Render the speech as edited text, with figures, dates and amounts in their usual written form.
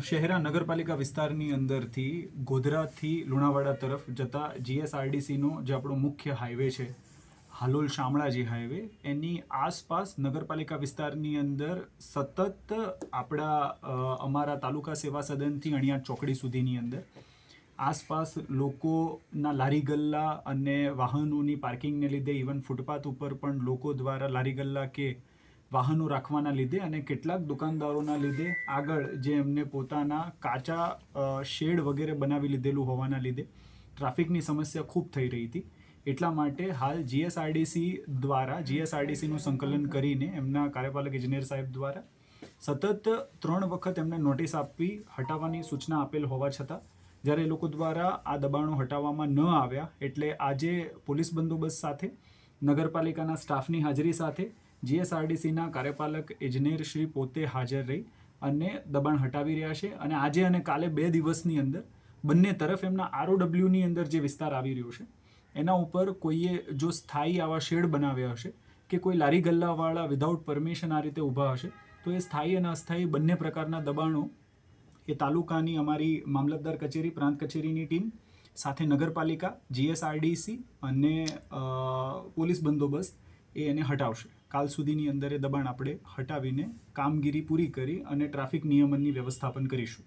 શહેરા નગરપાલિકા વિસ્તારની અંદરથી ગોધરાથી લુણાવાડા તરફ જતા જીએસઆરડીસીનો જે આપણો મુખ્ય હાઈવે છે હાલોલ શામળાજી હાઈવે, એની આસપાસ નગરપાલિકા વિસ્તારની અંદર સતત અમારા તાલુકા સેવા સદનથી અણિયાદ ચોકડી સુધીની અંદર આસપાસ લોકોના લારી ગલ્લા અને વાહનોની પાર્કિંગને લીધે ઇવન ફૂટપાથ ઉપર પણ લોકો દ્વારા લારી ગલ્લા કે વાહનો રાખવાના લીધે અને કેટલાક દુકાનદારોના લીધે આગળ જે એમને પોતાના કાચા શેડ વગેરે બનાવી લીધેલું હોવાના લીધે ટ્રાફિકની સમસ્યા ખૂબ થઈ રહી હતી. એટલા માટે હાલ જીએસઆરડીસીનું સંકલન કરીને એમના કાર્યપાલક ઇજનેર સાહેબ દ્વારા સતત 3 વખત એમને નોટિસ આપી હટાવવાની સૂચના આપેલ હોવા છતાં જ્યારે એ લોકો દ્વારા આ દબાણો હટાવવામાં ન આવ્યા એટલે આજે પોલીસ બંદોબસ્ત સાથે નગરપાલિકાના સ્ટાફની હાજરી સાથે જીએસઆરડીસીના કાર્યપાલક ઇજનેર શ્રી પોતે હાજર રહી અને દબાણ હટાવી રહ્યા છે. અને આજે અને કાલે 2 દિવસની અંદર બંને તરફ એમના આરઓડબ્લ્યુની અંદર જે વિસ્તાર આવી રહ્યો છે એના ઉપર કોઈએ જો સ્થાયી આવા શેડ બનાવ્યા હશે કે કોઈ લારી ગલ્લાવાળા વિધાઉટ પરમિશન આ રીતે ઊભા હશે તો એ સ્થાયી અને અસ્થાયી બંને પ્રકારના દબાણો એ તાલુકાની અમારી મામલતદાર કચેરી પ્રાંત કચેરીની ટીમ સાથે નગરપાલિકા જીએસઆરડીસી અને પોલીસ બંદોબસ્ત એને હટાવશે. કાલ સુધીની અંદર એ દબાણ આપણે હટાવીને કામગીરી પૂરી કરી અને ટ્રાફિક નિયમનની વ્યવસ્થાપન કરીશું.